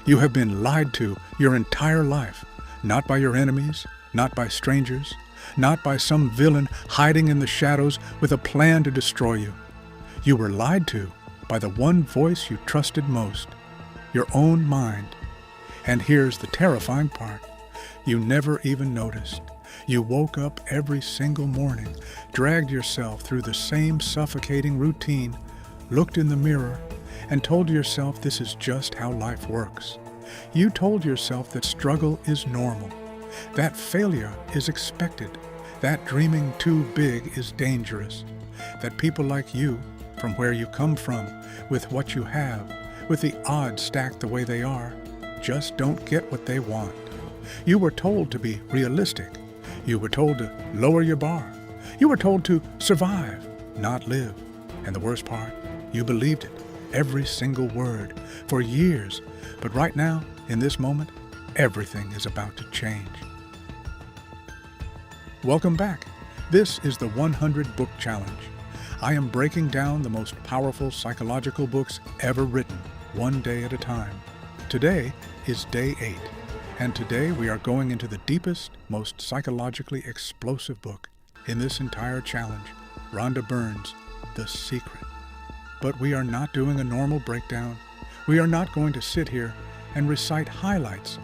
You have been lied to your entire life, not by your enemies, not by strangers, not by some villain hiding in the shadows with a plan to destroy you. You were lied to by the one voice you trusted most, your own mind. And here's the terrifying part. You never even noticed. You woke up every single morning, dragged yourself through the same suffocating routine, looked in the mirror, and told yourself this is just how life works. You told yourself that struggle is normal, that failure is expected, that dreaming too big is dangerous, that people like you, from where you come from, with what you have, with the odds stacked the way they are, just don't get what they want. You were told to be realistic. You were told to lower your bar. You were told to survive, not live. And the worst part, you believed it, every single word, for years. But right now, in this moment, everything is about to change. Welcome back. This is the 100 Book Challenge. I am breaking down the most powerful psychological books ever written, one day at a time. Today is day 8, and today we are going into the deepest, most psychologically explosive book in this entire challenge, Rhonda Byrne's The Secret. But we are not doing a normal breakdown. We are not going to sit here and recite highlights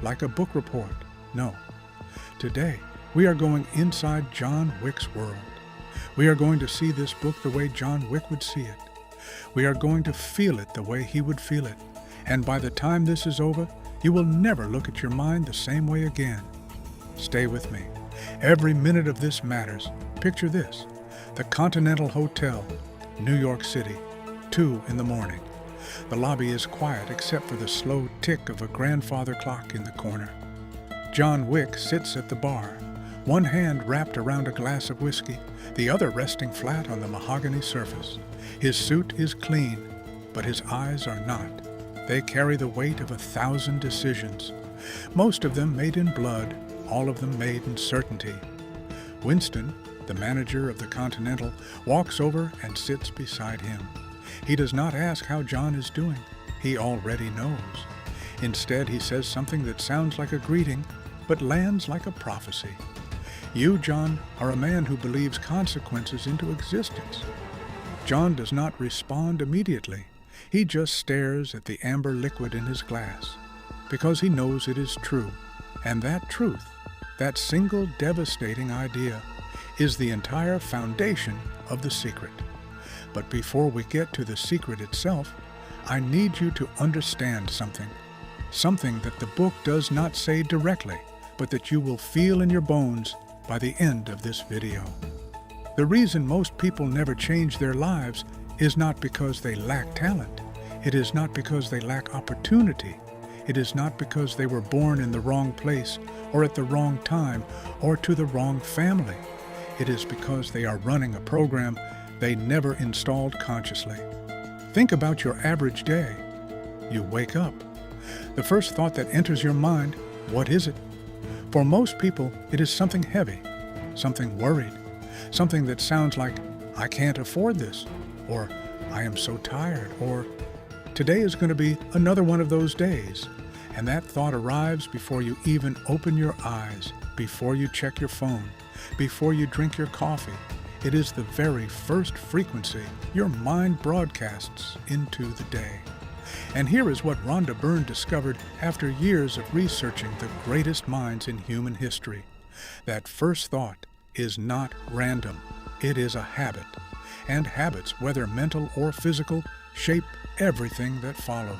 like a book report. No. Today, we are going inside John Wick's world. We are going to see this book the way John Wick would see it. We are going to feel it the way he would feel it. And by the time this is over, you will never look at your mind the same way again. Stay with me. Every minute of this matters. Picture this: the Continental Hotel, New York City, 2 a.m. The lobby is quiet except for the slow tick of a grandfather clock in the corner. John Wick sits at the bar, one hand wrapped around a glass of whiskey, the other resting flat on the mahogany surface. His suit is clean, but his eyes are not. They carry the weight of 1,000 decisions, most of them made in blood, all of them made in certainty. Winston, the manager of the Continental, walks over and sits beside him. He does not ask how John is doing. He already knows. Instead, he says something that sounds like a greeting, but lands like a prophecy. You, John, are a man who believes consequences into existence. John does not respond immediately. He just stares at the amber liquid in his glass, because he knows it is true. And that truth, that single devastating idea, is the entire foundation of The Secret. But before we get to the secret itself, I need you to understand something. Something that the book does not say directly, but that you will feel in your bones by the end of this video. The reason most people never change their lives is not because they lack talent. It is not because they lack opportunity. It is not because they were born in the wrong place or at the wrong time or to the wrong family. It is because they are running a program they never installed consciously. Think about your average day. You wake up. The first thought that enters your mind, what is it? For most people, it is something heavy, something worried, something that sounds like, I can't afford this, or I am so tired, or today is going to be another one of those days. And that thought arrives before you even open your eyes, before you check your phone, before you drink your coffee. It is the very first frequency your mind broadcasts into the day. And here is what Rhonda Byrne discovered after years of researching the greatest minds in human history. That first thought is not random. It is a habit. And habits, whether mental or physical, shape everything that follows.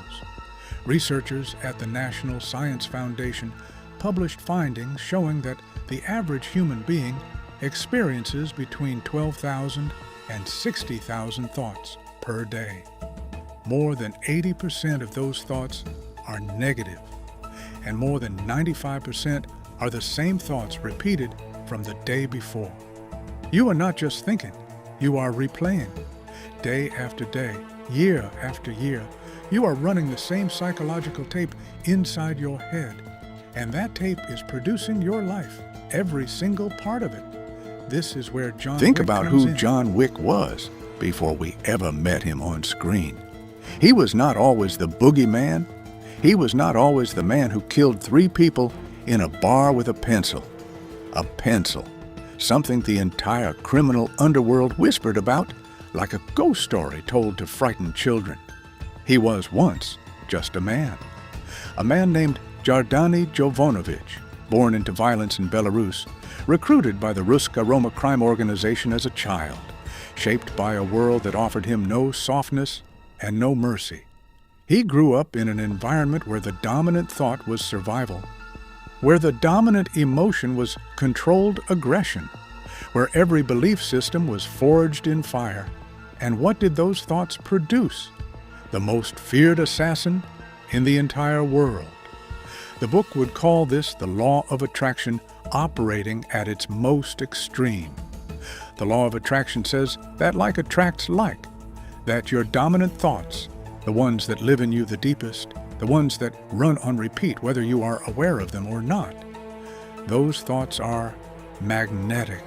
Researchers at the National Science Foundation published findings showing that the average human being experiences between 12,000 and 60,000 thoughts per day. More than 80% of those thoughts are negative, and more than 95% are the same thoughts repeated from the day before. You are not just thinking, you are replaying. Day after day, year after year, you are running the same psychological tape inside your head, and that tape is producing your life, every single part of it. This is where John Wick comes in. Think about who John Wick was before we ever met him on screen. He was not always the boogeyman. He was not always the man who killed 3 people in a bar with a pencil. A pencil. Something the entire criminal underworld whispered about, like a ghost story told to frightened children. He was once just a man named Jardani Jovanovich, born into violence in Belarus, recruited by the Ruska Roma crime organization as a child, shaped by a world that offered him no softness and no mercy. He grew up in an environment where the dominant thought was survival, where the dominant emotion was controlled aggression, where every belief system was forged in fire. And what did those thoughts produce? The most feared assassin in the entire world. The book would call this the law of attraction operating at its most extreme. The law of attraction says that like attracts like, that your dominant thoughts, the ones that live in you the deepest, the ones that run on repeat whether you are aware of them or not, those thoughts are magnetic.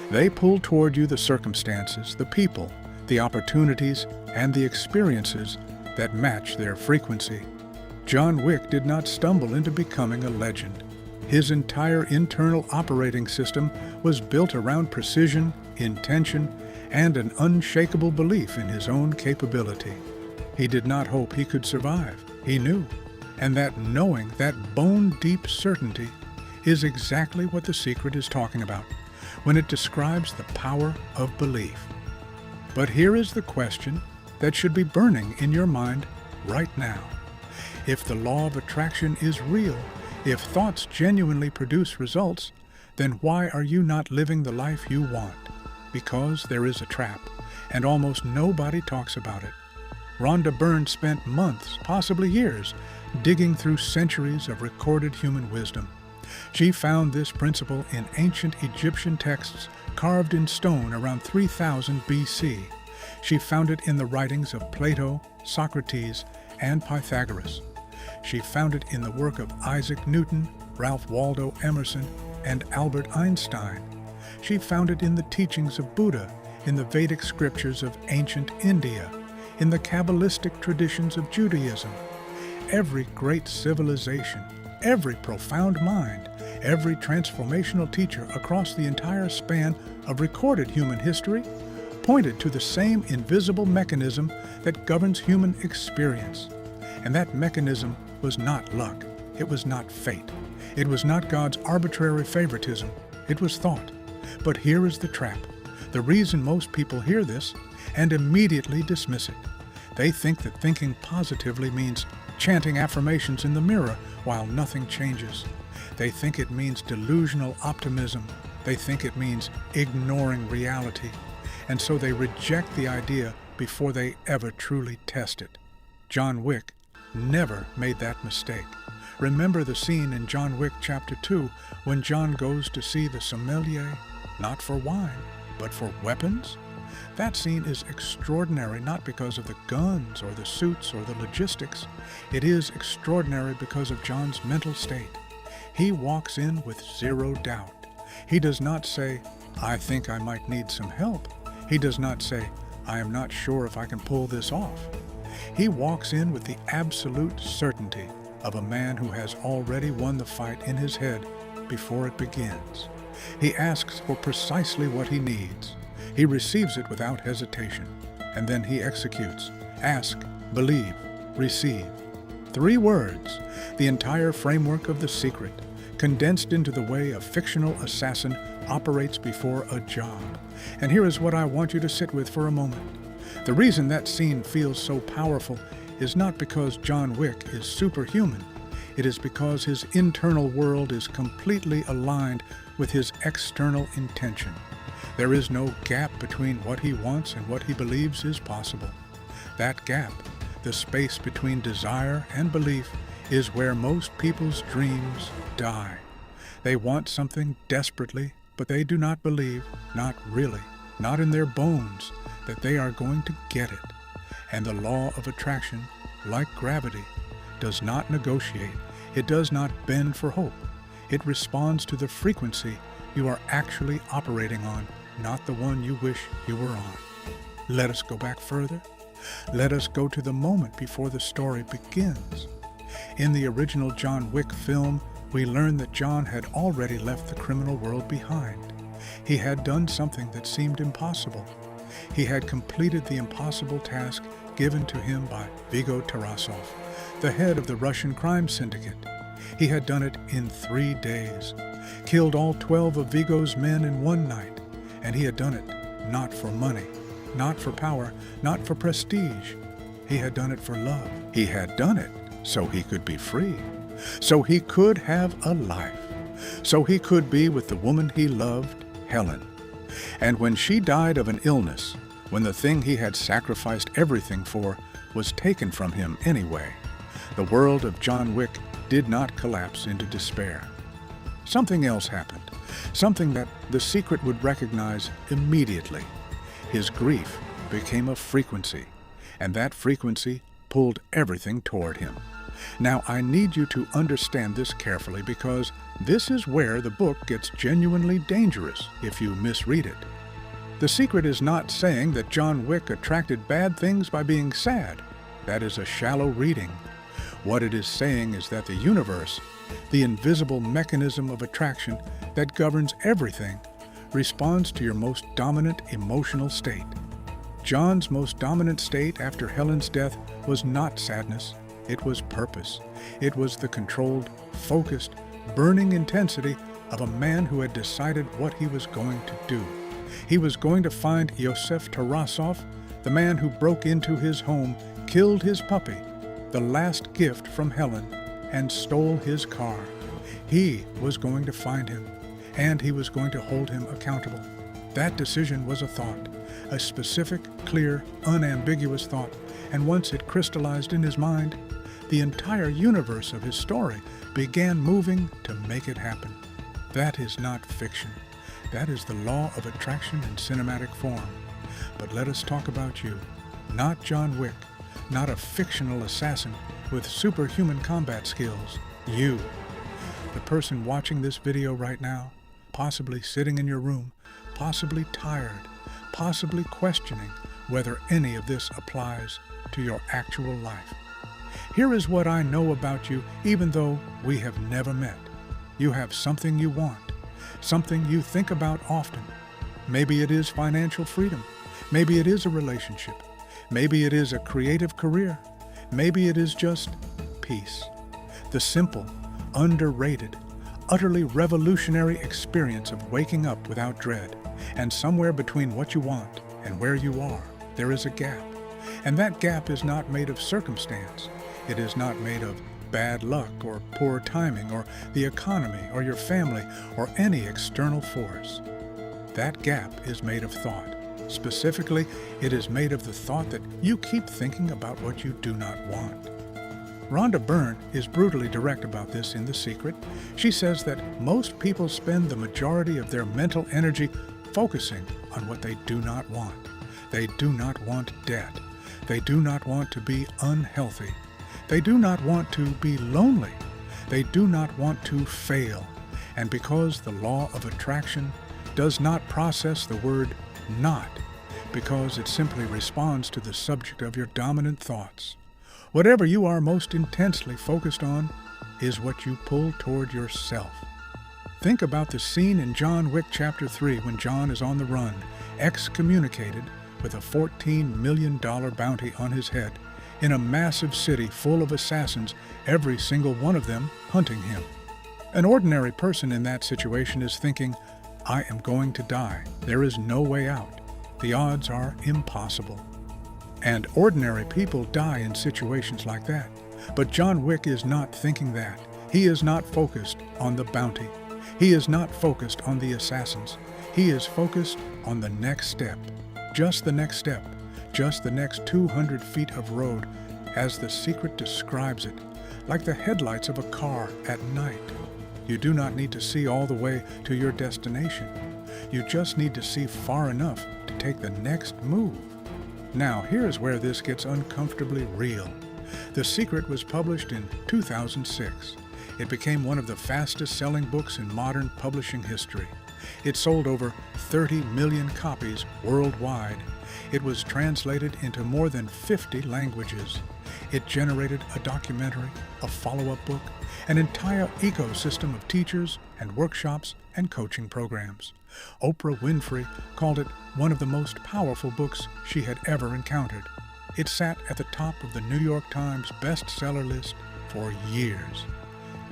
They pull toward you the circumstances, the people, the opportunities, and the experiences that match their frequency. John Wick did not stumble into becoming a legend. His entire internal operating system was built around precision, intention, and an unshakable belief in his own capability. He did not hope he could survive. He knew. And that knowing, that bone-deep certainty, is exactly what The Secret is talking about when it describes the power of belief. But here is the question that should be burning in your mind right now. If the law of attraction is real, if thoughts genuinely produce results, then why are you not living the life you want? Because there is a trap, and almost nobody talks about it. Rhonda Byrne spent months, possibly years, digging through centuries of recorded human wisdom. She found this principle in ancient Egyptian texts carved in stone around 3000 BC. She found it in the writings of Plato, Socrates, and Pythagoras. She found it in the work of Isaac Newton, Ralph Waldo Emerson, and Albert Einstein. She found it in the teachings of Buddha, in the Vedic scriptures of ancient India, in the Kabbalistic traditions of Judaism. Every great civilization, every profound mind, every transformational teacher across the entire span of recorded human history pointed to the same invisible mechanism that governs human experience. And that mechanism was not luck. It was not fate. It was not God's arbitrary favoritism. It was thought. But here is the trap. The reason most people hear this and immediately dismiss it. They think that thinking positively means chanting affirmations in the mirror while nothing changes. They think it means delusional optimism. They think it means ignoring reality. And so they reject the idea before they ever truly test it. John Wick never made that mistake. Remember the scene in John Wick Chapter 2 when John goes to see the sommelier, not for wine, but for weapons? That scene is extraordinary not because of the guns or the suits or the logistics. It is extraordinary because of John's mental state. He walks in with zero doubt. He does not say, "I think I might need some help." He does not say, "I am not sure if I can pull this off." He walks in with the absolute certainty of a man who has already won the fight in his head before it begins. He asks for precisely what he needs. He receives it without hesitation, and then he executes. Ask, believe, receive. 3 words, the entire framework of The Secret, condensed into the way a fictional assassin operates before a job. And here is what I want you to sit with for a moment. The reason that scene feels so powerful is not because John Wick is superhuman. It is because his internal world is completely aligned with his external intention. There is no gap between what he wants and what he believes is possible. That gap, the space between desire and belief, is where most people's dreams die. They want something desperately, but they do not believe, not really, not in their bones, that they are going to get it. And the law of attraction, like gravity, does not negotiate. It does not bend for hope. It responds to the frequency you are actually operating on, not the one you wish you were on. Let us go back further. Let us go to the moment before the story begins. In the original John Wick film, we learn that John had already left the criminal world behind. He had done something that seemed impossible. He had completed the impossible task given to him by Viggo Tarasov, the head of the Russian crime syndicate. He had done it in 3 days, killed all 12 of Viggo's men in one night, and he had done it not for money, not for power, not for prestige. He had done it for love. He had done it so he could be free, so he could have a life, so he could be with the woman he loved, Helen. And when she died of an illness, when the thing he had sacrificed everything for was taken from him anyway, the world of John Wick did not collapse into despair. Something else happened, something that the Secret would recognize immediately. His grief became a frequency, and that frequency pulled everything toward him. Now, I need you to understand this carefully because this is where the book gets genuinely dangerous if you misread it. The Secret is not saying that John Wick attracted bad things by being sad. That is a shallow reading. What it is saying is that the universe, the invisible mechanism of attraction that governs everything, responds to your most dominant emotional state. John's most dominant state after Helen's death was not sadness. It was purpose. It was the controlled, focused, burning intensity of a man who had decided what he was going to do. He was going to find Yosef Tarasov, the man who broke into his home, killed his puppy, the last gift from Helen, and stole his car. He was going to find him, and he was going to hold him accountable. That decision was a thought, a specific, clear, unambiguous thought, and once it crystallized in his mind, the entire universe of his story began moving to make it happen. That is not fiction. That is the law of attraction in cinematic form. But let us talk about you, not John Wick, not a fictional assassin with superhuman combat skills. You, the person watching this video right now, possibly sitting in your room, possibly tired, possibly questioning whether any of this applies to your actual life. Here is what I know about you, even though we have never met. You have something you want, something you think about often. Maybe it is financial freedom. Maybe it is a relationship. Maybe it is a creative career. Maybe it is just peace. The simple, underrated, utterly revolutionary experience of waking up without dread. And somewhere between what you want and where you are, there is a gap. And that gap is not made of circumstance. It is not made of bad luck or poor timing or the economy or your family or any external force. That gap is made of thought. Specifically, it is made of the thought that you keep thinking about what you do not want. Rhonda Byrne is brutally direct about this in The Secret. She says that most people spend the majority of their mental energy focusing on what they do not want. They do not want debt. They do not want to be unhealthy. They do not want to be lonely. They do not want to fail. And because the law of attraction does not process the word not, because it simply responds to the subject of your dominant thoughts, whatever you are most intensely focused on is what you pull toward yourself. Think about the scene in John Wick Chapter 3 when John is on the run, excommunicated with a $14 million bounty on his head, in a massive city full of assassins, every single one of them hunting him. An ordinary person in that situation is thinking, I am going to die. There is no way out. The odds are impossible. And ordinary people die in situations like that. But John Wick is not thinking that. He is not focused on the bounty. He is not focused on the assassins. He is focused on the next step. Just the next step. Just the next 200 feet of road, as The Secret describes it, like the headlights of a car at night. You do not need to see all the way to your destination. You just need to see far enough to take the next move. Now, here's where this gets uncomfortably real. The Secret was published in 2006. It became one of the fastest-selling books in modern publishing history. It sold over 30 million copies worldwide It was translated into more than 50 languages. It generated a documentary, a follow-up book, an entire ecosystem of teachers and workshops and coaching programs. Oprah Winfrey called it one of the most powerful books she had ever encountered. It sat at the top of the New York Times bestseller list for years.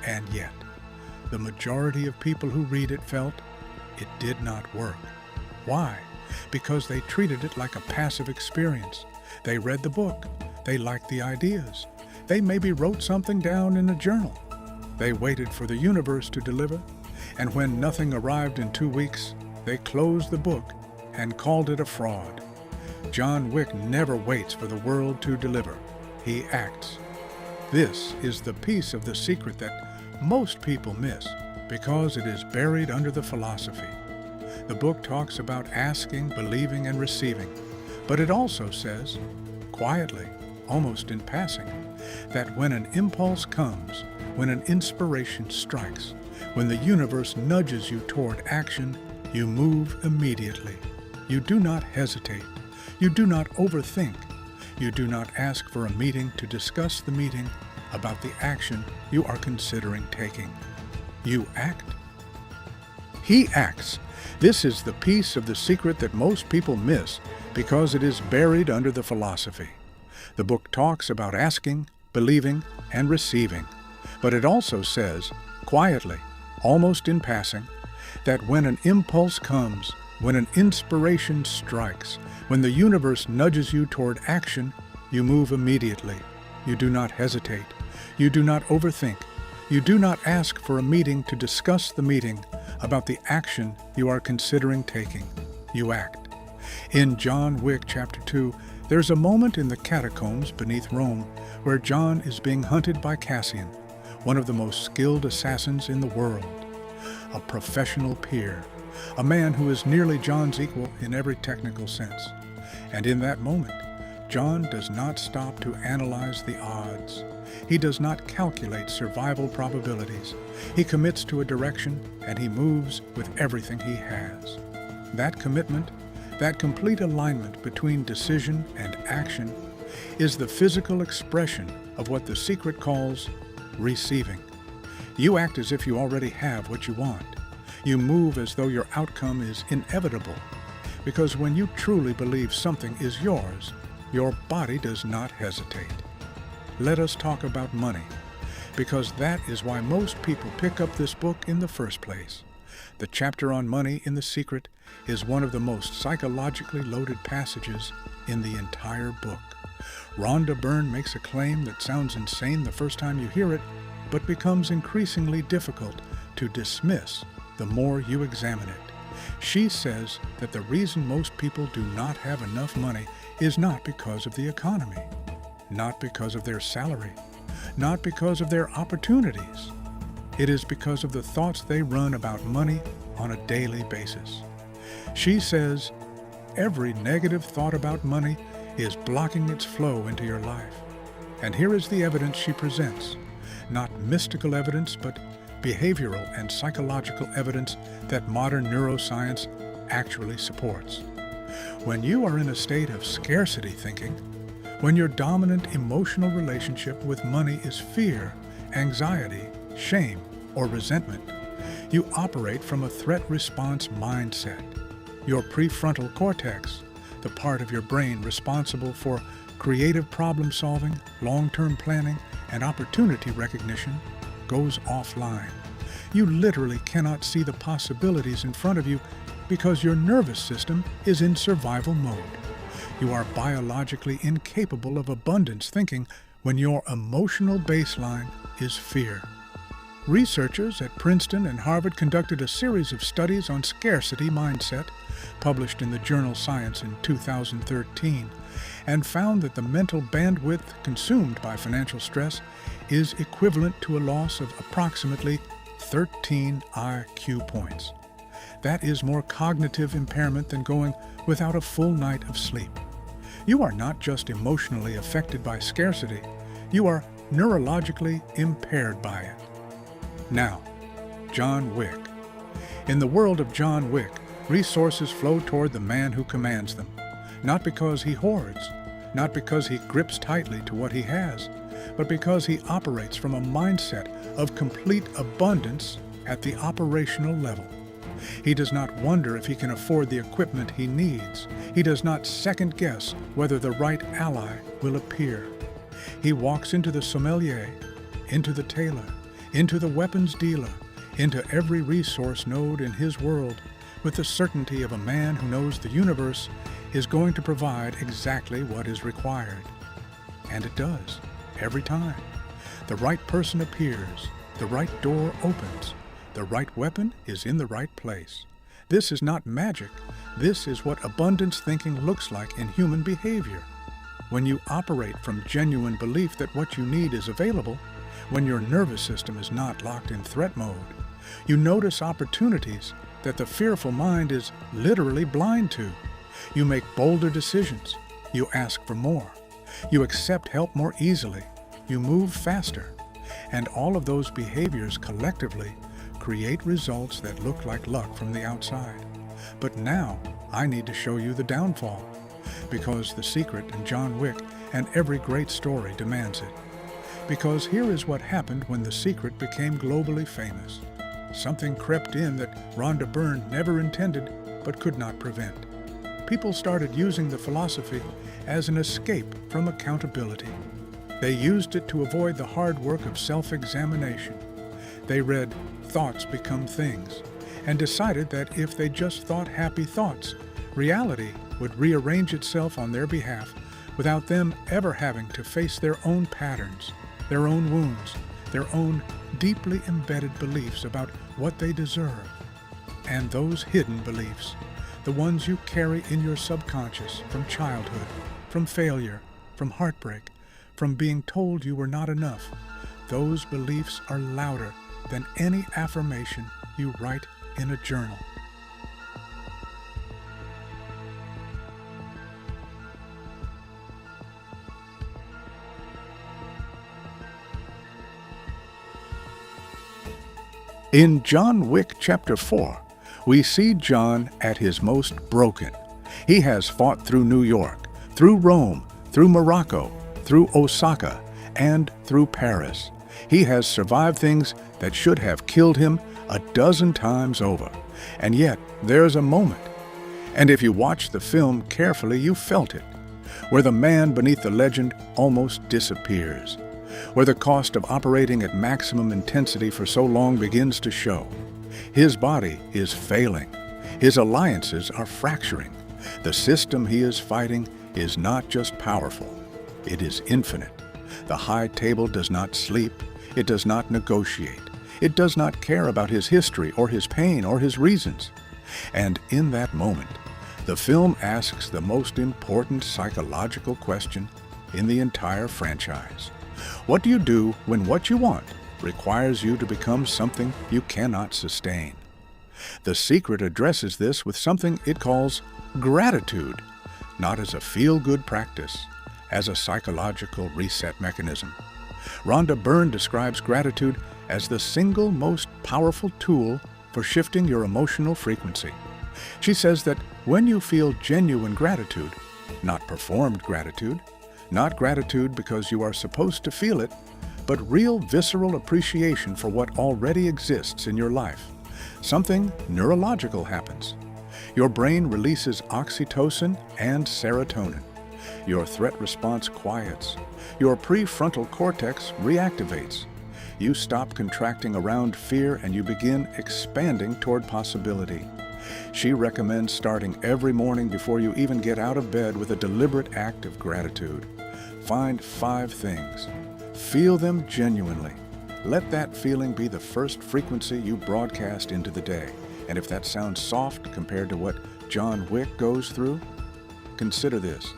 And yet, the majority of people who read it felt it did not work. Why? Because they treated it like a passive experience. They read the book. They liked the ideas. They maybe wrote something down in a journal. They waited for the universe to deliver, and when nothing arrived in 2 weeks, they closed the book and called it a fraud. John Wick never waits for the world to deliver. He acts. This is the piece of the secret that most people miss because it is buried under the philosophy. The book talks about asking, believing, and receiving, but it also says, quietly, almost in passing, that when an impulse comes, when an inspiration strikes, when the universe nudges you toward action, you move immediately. You do not hesitate. You do not overthink. You do not ask for a meeting to discuss the meeting about the action you are considering taking. You act. He acts. This is the piece of the secret that most people miss because it is buried under the philosophy. The book talks about asking, believing, and receiving, but it also says, quietly, almost in passing, that when an impulse comes, when an inspiration strikes, when the universe nudges you toward action, you move immediately. You do not hesitate. You do not overthink. You do not ask for a meeting to discuss the meeting about the action you are considering taking. You act. In John Wick Chapter 2, there's a moment in the catacombs beneath Rome where John is being hunted by Cassian, one of the most skilled assassins in the world. A professional peer, a man who is nearly John's equal in every technical sense. And in that moment, John does not stop to analyze the odds. He does not calculate survival probabilities. He commits to a direction, and he moves with everything he has. That commitment, that complete alignment between decision and action, is the physical expression of what the secret calls receiving. You act as if you already have what you want. You move as though your outcome is inevitable. Because when you truly believe something is yours, your body does not hesitate. Let us talk about money, because that is why most people pick up this book in the first place. The chapter on money in The Secret is one of the most psychologically loaded passages in the entire book. Rhonda Byrne makes a claim that sounds insane the first time you hear it, but becomes increasingly difficult to dismiss the more you examine it. She says that the reason most people do not have enough money is not because of the economy, not because of their salary, not because of their opportunities. It is because of the thoughts they run about money on a daily basis. She says every negative thought about money is blocking its flow into your life. And here is the evidence she presents. Not mystical evidence, but behavioral and psychological evidence that modern neuroscience actually supports. When you are in a state of scarcity thinking, when your dominant emotional relationship with money is fear, anxiety, shame, or resentment, you operate from a threat response mindset. Your prefrontal cortex, the part of your brain responsible for creative problem solving, long-term planning, and opportunity recognition, goes offline. You literally cannot see the possibilities in front of you because your nervous system is in survival mode. You are biologically incapable of abundance thinking when your emotional baseline is fear. Researchers at Princeton and Harvard conducted a series of studies on scarcity mindset, published in the journal Science in 2013, and found that the mental bandwidth consumed by financial stress is equivalent to a loss of approximately 13 IQ points. That is more cognitive impairment than going without a full night of sleep. You are not just emotionally affected by scarcity, you are neurologically impaired by it. Now, John Wick. In the world of John Wick, resources flow toward the man who commands them. not because he hoards, not because he grips tightly to what he has, but because he operates from a mindset of complete abundance at the operational level. He does not wonder if he can afford the equipment he needs. He does not second-guess whether the right ally will appear. He walks into the sommelier, into the tailor, into the weapons dealer, into every resource node in his world, with the certainty of a man who knows the universe is going to provide exactly what is required. And it does, every time. The right person appears, the right door opens, the right weapon is in the right place. This is not magic. This is what abundance thinking looks like in human behavior. When you operate from genuine belief that what you need is available, when your nervous system is not locked in threat mode, you notice opportunities that the fearful mind is literally blind to. You make bolder decisions. You ask for more. You accept help more easily. You move faster. And all of those behaviors collectively create results that look like luck from the outside. But now I need to show you the downfall, because The Secret and John Wick and every great story demands it. Because here is what happened when The Secret became globally famous. Something crept in that Rhonda Byrne never intended but could not prevent. People started using the philosophy as an escape from accountability. They used it to avoid the hard work of self-examination. They read Thoughts Become Things and decided that if they just thought happy thoughts, reality would rearrange itself on their behalf without them ever having to face their own patterns, their own wounds, their own deeply embedded beliefs about what they deserve. And those hidden beliefs, the ones you carry in your subconscious from childhood, from failure, from heartbreak, from being told you were not enough, those beliefs are louder than any affirmation you write in a journal. In John Wick Chapter 4, we see John at his most broken. He has fought through New York, through Rome, through Morocco, through Osaka, and through Paris. He has survived things that should have killed him a dozen times over. And yet, there's a moment, and if you watch the film carefully, you felt it, where the man beneath the legend almost disappears, where the cost of operating at maximum intensity for so long begins to show. His body is failing. His alliances are fracturing. The system he is fighting is not just powerful, it is infinite. The high table does not sleep. It does not negotiate. It does not care about his history or his pain or his reasons. And in that moment, the film asks the most important psychological question in the entire franchise. What do you do when what you want requires you to become something you cannot sustain? The Secret addresses this with something it calls gratitude, not as a feel-good practice, as a psychological reset mechanism. Rhonda Byrne describes gratitude as the single most powerful tool for shifting your emotional frequency. She says that when you feel genuine gratitude, not performed gratitude, not gratitude because you are supposed to feel it, but real visceral appreciation for what already exists in your life, something neurological happens. Your brain releases oxytocin and serotonin. Your threat response quiets. Your prefrontal cortex reactivates. You stop contracting around fear and you begin expanding toward possibility. She recommends starting every morning before you even get out of bed with a deliberate act of gratitude. Find 5 things. Feel them genuinely. Let that feeling be the first frequency you broadcast into the day. And if that sounds soft compared to what John Wick goes through, consider this.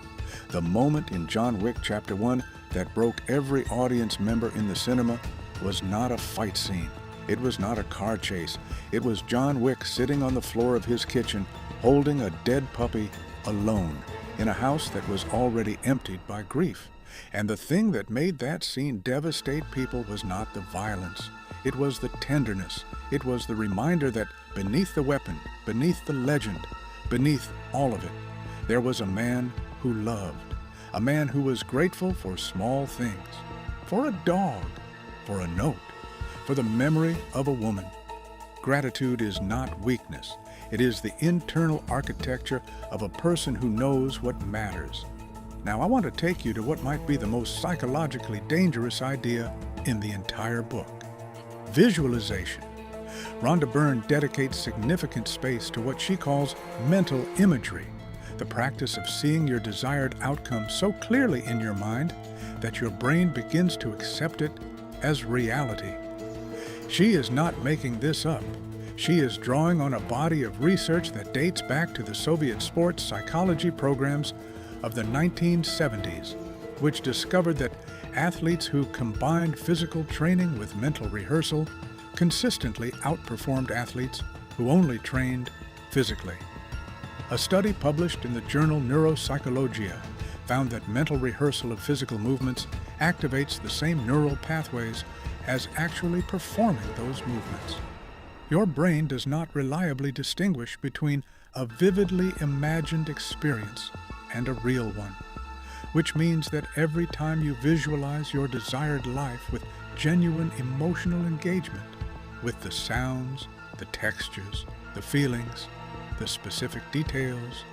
The moment in John Wick Chapter 1 that broke every audience member in the cinema was not a fight scene. It was not a car chase. It was John Wick sitting on the floor of his kitchen, holding a dead puppy alone in a house that was already emptied by grief. And the thing that made that scene devastate people was not the violence. It was the tenderness. It was the reminder that beneath the weapon, beneath the legend, beneath all of it, there was a man who loved, a man who was grateful for small things, for a dog, for a note, for the memory of a woman. Gratitude is not weakness. It is the internal architecture of a person who knows what matters. Now, I want to take you to what might be the most psychologically dangerous idea in the entire book: visualization. Rhonda Byrne dedicates significant space to what she calls mental imagery, the practice of seeing your desired outcome so clearly in your mind that your brain begins to accept it as reality. She is not making this up. She is drawing on a body of research that dates back to the Soviet sports psychology programs of the 1970s, which discovered that athletes who combined physical training with mental rehearsal consistently outperformed athletes who only trained physically. A study published in the journal Neuropsychology found that mental rehearsal of physical movements activates the same neural pathways as actually performing those movements. Your brain does not reliably distinguish between a vividly imagined experience and a real one, which means that every time you visualize your desired life with genuine emotional engagement, with the sounds, the textures, the feelings, the specific details,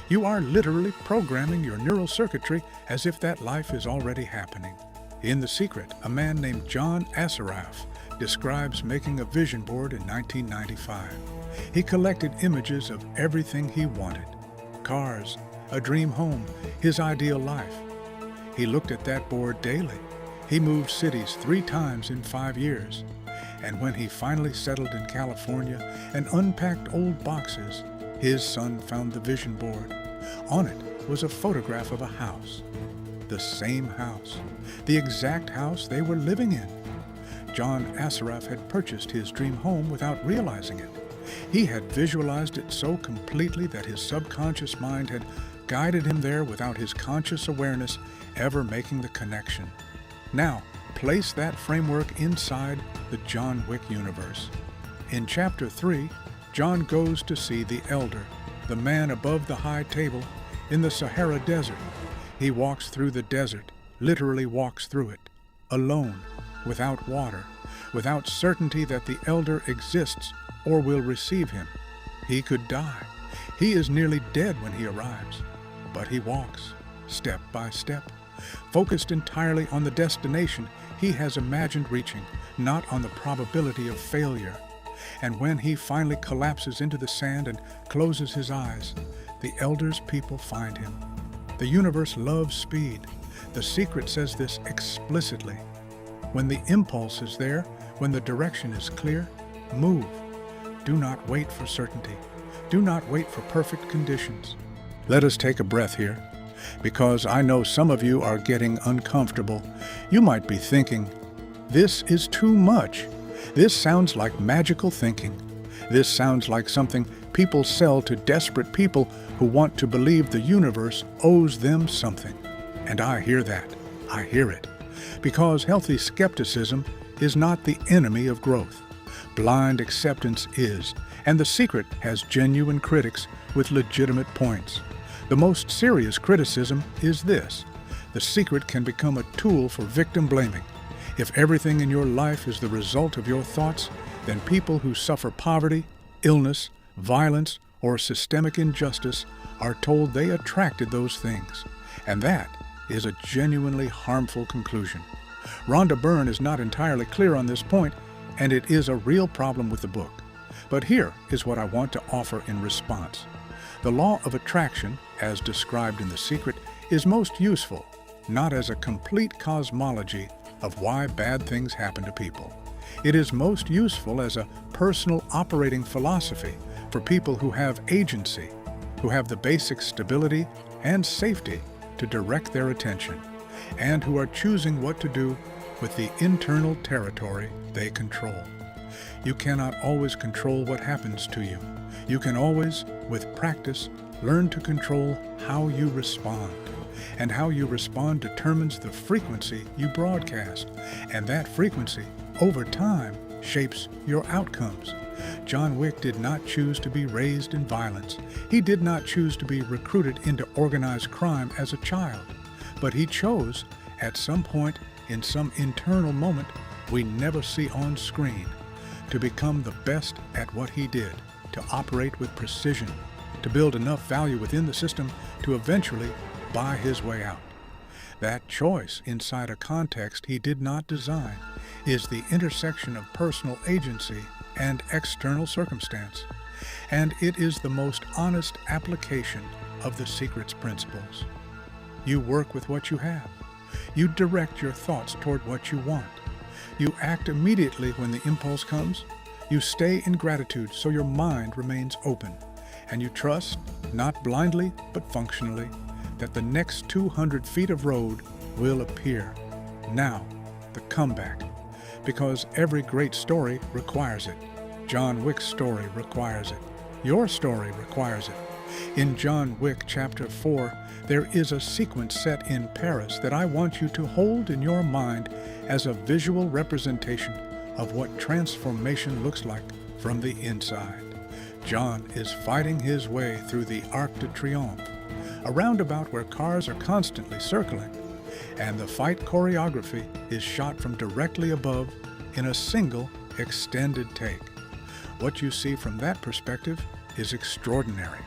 you are literally programming your neural circuitry as if that life is already happening. In The Secret, a man named John Assaraf describes making a vision board in 1995. He collected images of everything he wanted: cars, a dream home, his ideal life. He looked at that board daily. He moved cities 3 times in 5 years. And when he finally settled in California and unpacked old boxes, his son found the vision board. On it was a photograph of a house. The same house. The exact house they were living in. John Assaraf had purchased his dream home without realizing it. He had visualized it so completely that his subconscious mind had guided him there without his conscious awareness ever making the connection. Now, place that framework inside the John Wick universe. In Chapter 3, John goes to see the elder, the man above the high table, in the Sahara desert. He walks through the desert, literally walks through it, alone, without water, without certainty that the elder exists or will receive him. He could die. He is nearly dead when he arrives. But he walks, step by step, focused entirely on the destination he has imagined reaching, not on the probability of failure. And when he finally collapses into the sand and closes his eyes, the elder's people find him. The universe loves speed. The Secret says this explicitly. When the impulse is there, when the direction is clear, move. Do not wait for certainty. Do not wait for perfect conditions. Let us take a breath here, because I know some of you are getting uncomfortable. You might be thinking, this is too much. This sounds like magical thinking. This sounds like something people sell to desperate people who want to believe the universe owes them something. And I hear that. I hear it. Because healthy skepticism is not the enemy of growth. Blind acceptance is, and The Secret has genuine critics with legitimate points. The most serious criticism is this: The Secret can become a tool for victim blaming. If everything in your life is the result of your thoughts, then people who suffer poverty, illness, violence, or systemic injustice are told they attracted those things. And that is a genuinely harmful conclusion. Rhonda Byrne is not entirely clear on this point, and it is a real problem with the book. But here is what I want to offer in response. The law of attraction, as described in The Secret, is most useful, not as a complete cosmology of why bad things happen to people. It is most useful as a personal operating philosophy for people who have agency, who have the basic stability and safety to direct their attention, and who are choosing what to do with the internal territory they control. You cannot always control what happens to you. You can always, with practice, learn to control how you respond. And how you respond determines the frequency you broadcast. And that frequency, over time, shapes your outcomes. John Wick did not choose to be raised in violence. He did not choose to be recruited into organized crime as a child. But he chose, at some point, in some internal moment we never see on screen, to become the best at what he did, to operate with precision, to build enough value within the system to eventually buy his way out. That choice inside a context he did not design is the intersection of personal agency and external circumstance, and it is the most honest application of the Secret's principles. You work with what you have. You direct your thoughts toward what you want. You act immediately when the impulse comes. You stay in gratitude so your mind remains open, and you trust, not blindly but functionally, that the next 200 feet of road will appear. Now, the comeback. Because every great story requires it. John Wick's story requires it. Your story requires it. In John Wick Chapter 4, there is a sequence set in Paris that I want you to hold in your mind as a visual representation of what transformation looks like from the inside. John is fighting his way through the Arc de Triomphe, a roundabout where cars are constantly circling, and the fight choreography is shot from directly above in a single extended take. What you see from that perspective is extraordinary.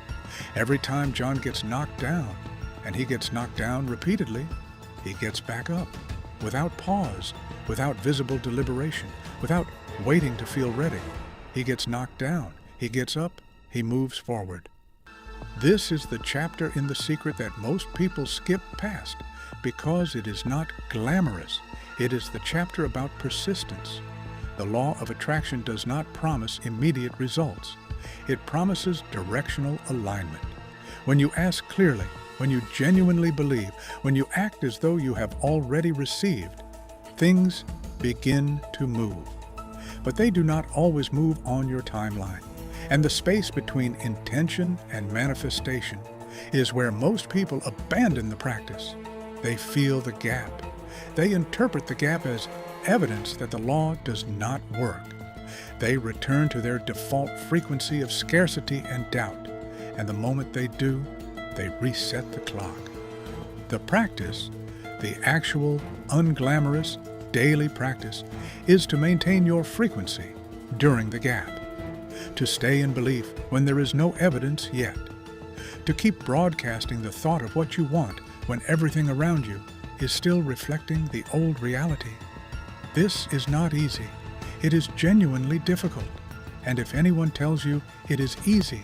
Every time John gets knocked down, and he gets knocked down repeatedly, he gets back up, without pause, without visible deliberation, without waiting to feel ready. He gets knocked down, he gets up, he moves forward. This is the chapter in The Secret that most people skip past because it is not glamorous. It is the chapter about persistence. The law of attraction does not promise immediate results. It promises directional alignment. When you ask clearly, when you genuinely believe, when you act as though you have already received, things begin to move. But they do not always move on your timeline. And the space between intention and manifestation is where most people abandon the practice. They feel the gap. They interpret the gap as evidence that the law does not work. They return to their default frequency of scarcity and doubt, and the moment they do, they reset the clock. The practice, the actual, unglamorous, daily practice, is to maintain your frequency during the gap, to stay in belief when there is no evidence yet, to keep broadcasting the thought of what you want when everything around you is still reflecting the old reality. This is not easy. It is genuinely difficult. And if anyone tells you it is easy,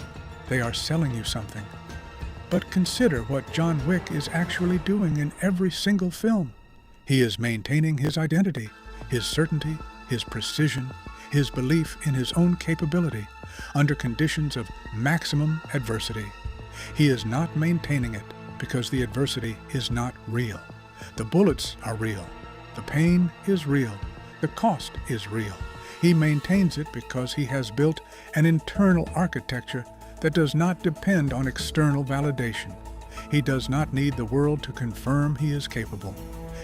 they are selling you something. But consider what John Wick is actually doing in every single film. He is maintaining his identity, his certainty, his precision, his belief in his own capability under conditions of maximum adversity. He is not maintaining it because the adversity is not real. The bullets are real. The pain is real. The cost is real. He maintains it because he has built an internal architecture that does not depend on external validation. He does not need the world to confirm he is capable.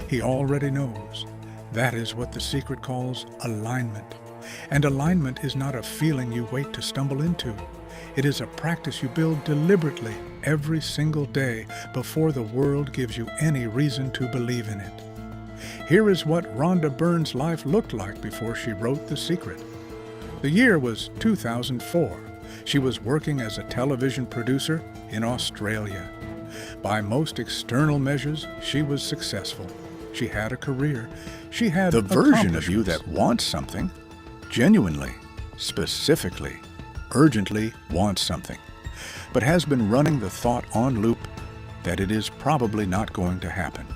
He already knows. That is what The Secret calls alignment. And alignment is not a feeling you wait to stumble into. It is a practice you build deliberately every single day before the world gives you any reason to believe in it. Here is what Rhonda Byrne's life looked like before she wrote The Secret. The year was 2004. She was working as a television producer in Australia. By most external measures, she was successful. She had a career. She had the version of you that wants something, genuinely, specifically, urgently wants something, but has been running the thought on loop that it is probably not going to happen.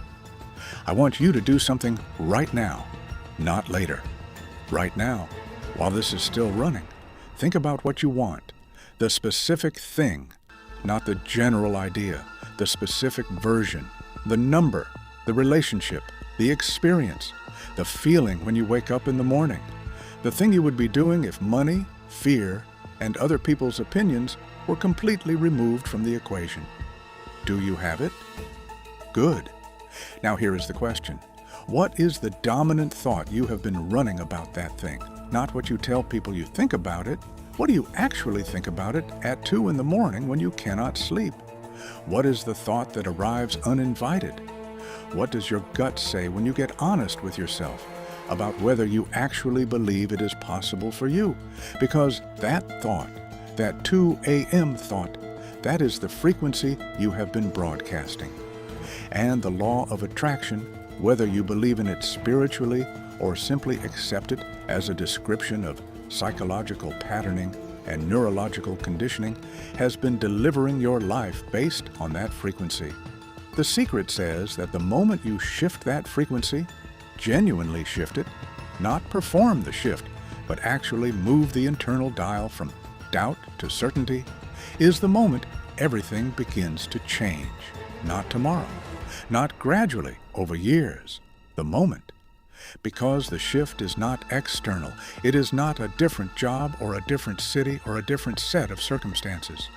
I want you to do something right now, not later. Right now, while this is still running, think about what you want, the specific thing, not the general idea, the specific version, the number, the relationship, the experience, the feeling when you wake up in the morning, the thing you would be doing if money, fear, and other people's opinions were completely removed from the equation. Do you have it? Good. Now here is the question. What is the dominant thought you have been running about that thing? not what you tell people you think about it. What do you actually think about it at 2 in the morning when you cannot sleep? What is the thought that arrives uninvited? What does your gut say when you get honest with yourself about whether you actually believe it is possible for you? Because that thought, that 2 a.m. thought, that is the frequency you have been broadcasting. And the law of attraction, whether you believe in it spiritually or simply accept it as a description of psychological patterning and neurological conditioning, has been delivering your life based on that frequency. The secret says that the moment you shift that frequency, genuinely shift it, not perform the shift, but actually move the internal dial from doubt to certainty, is the moment everything begins to change. Not tomorrow, not gradually over years, the moment. Because the shift is not external. It is not a different job or a different city or a different set of circumstances.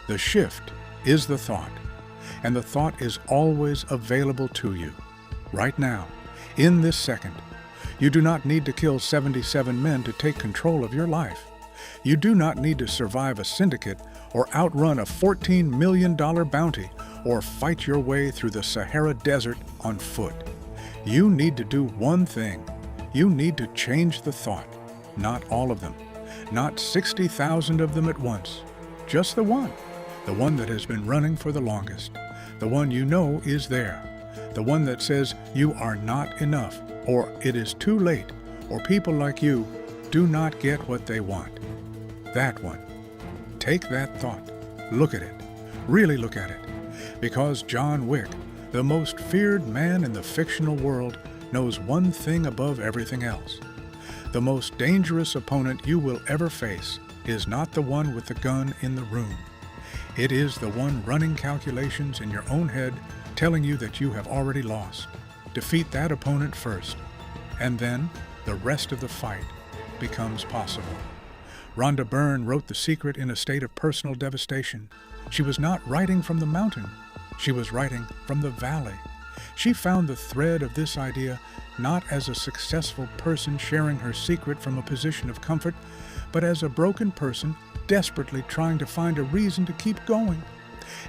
The shift is the thought, and the thought is always available to you, right now, in this second. You do not need to kill 77 men to take control of your life. You do not need to survive a syndicate or outrun a $14 million bounty or fight your way through the Sahara desert on foot. You need to do one thing. You need to change the thought. Not all of them. Not 60,000 of them at once. Just the one that has been running for the longest. The one you know is there. The one that says you are not enough, or it is too late, or people like you do not get what they want. That one. Take that thought. Look at it. Really look at it. Because John Wick, the most feared man in the fictional world, knows one thing above everything else. The most dangerous opponent you will ever face is not the one with the gun in the room. It is the one running calculations in your own head, telling you that you have already lost. Defeat that opponent first, and then the rest of the fight becomes possible. Rhonda Byrne wrote The Secret in a state of personal devastation. She was not writing from the mountain. She was writing from the valley. She found the thread of this idea not as a successful person sharing her secret from a position of comfort, but as a broken person desperately trying to find a reason to keep going.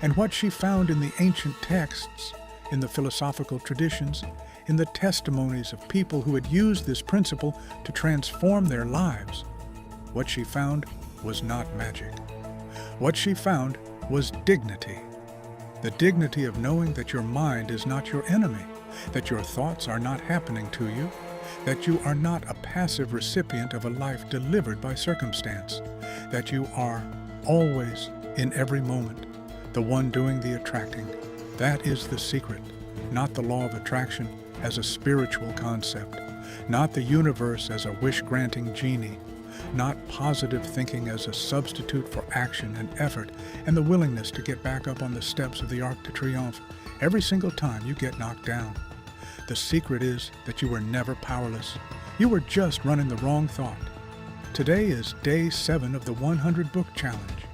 And what she found in the ancient texts, in the philosophical traditions, in the testimonies of people who had used this principle to transform their lives, what she found was not magic. What she found was dignity. The dignity of knowing that your mind is not your enemy, that your thoughts are not happening to you, that you are not a passive recipient of a life delivered by circumstance, that you are always, in every moment, the one doing the attracting. That is the secret, not the law of attraction as a spiritual concept, not the universe as a wish-granting genie, not positive thinking as a substitute for action and effort and the willingness to get back up on the steps of the Arc de Triomphe every single time you get knocked down. The secret is that you were never powerless. You were just running the wrong thought. Today is day 7 of the 100 Book Challenge.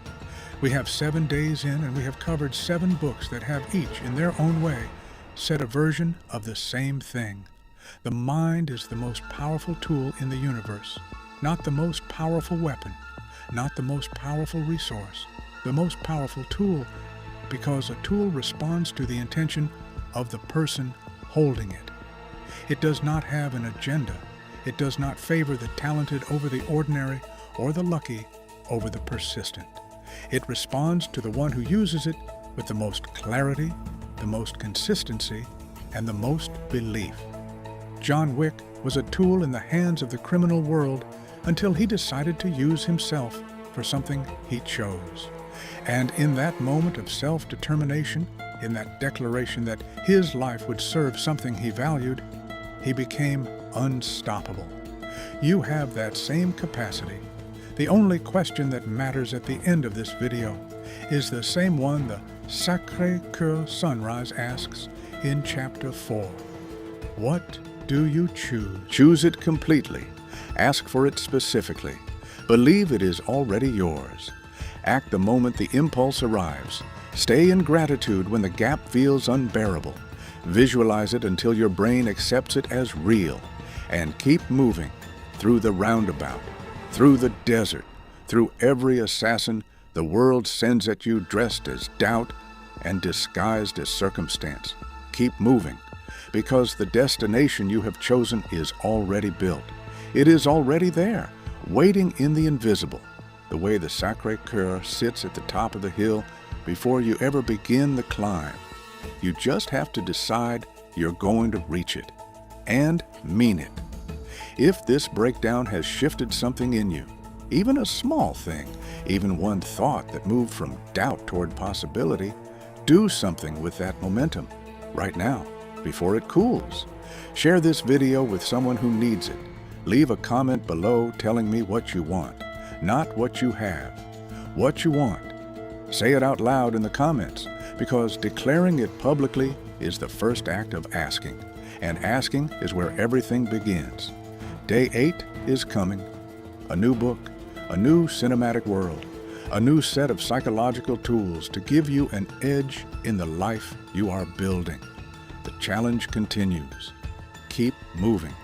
We have 7 days in, and we have covered 7 books that have each, in their own way, said a version of the same thing. The mind is the most powerful tool in the universe. Not the most powerful weapon, not the most powerful resource, the most powerful tool, because a tool responds to the intention of the person holding it. It does not have an agenda. It does not favor the talented over the ordinary or the lucky over the persistent. It responds to the one who uses it with the most clarity, the most consistency, and the most belief. John Wick was a tool in the hands of the criminal world until he decided to use himself for something he chose. And in that moment of self-determination, in that declaration that his life would serve something he valued, he became unstoppable. You have that same capacity. The only question that matters at the end of this video is the same one the Sacré-Cœur Sunrise asks in Chapter 4. What do you choose? Choose it completely. Ask for it specifically. Believe it is already yours. Act the moment the impulse arrives. Stay in gratitude when the gap feels unbearable. Visualize it until your brain accepts it as real. And keep moving. through the roundabout, through the desert, through every assassin the world sends at you dressed as doubt and disguised as circumstance. Keep moving, because the destination you have chosen is already built. It is already there, waiting in the invisible, the way the Sacré-Cœur sits at the top of the hill before you ever begin the climb. You just have to decide you're going to reach it, and mean it. If this breakdown has shifted something in you, even a small thing, even one thought that moved from doubt toward possibility, do something with that momentum right now, before it cools. Share this video with someone who needs it. Leave a comment below telling me what you want, not what you have. What you want. Say it out loud in the comments, because declaring it publicly is the first act of asking, and asking is where everything begins. Day 8 is coming. A new book, a new cinematic world, a new set of psychological tools to give you an edge in the life you are building. The challenge continues. Keep moving.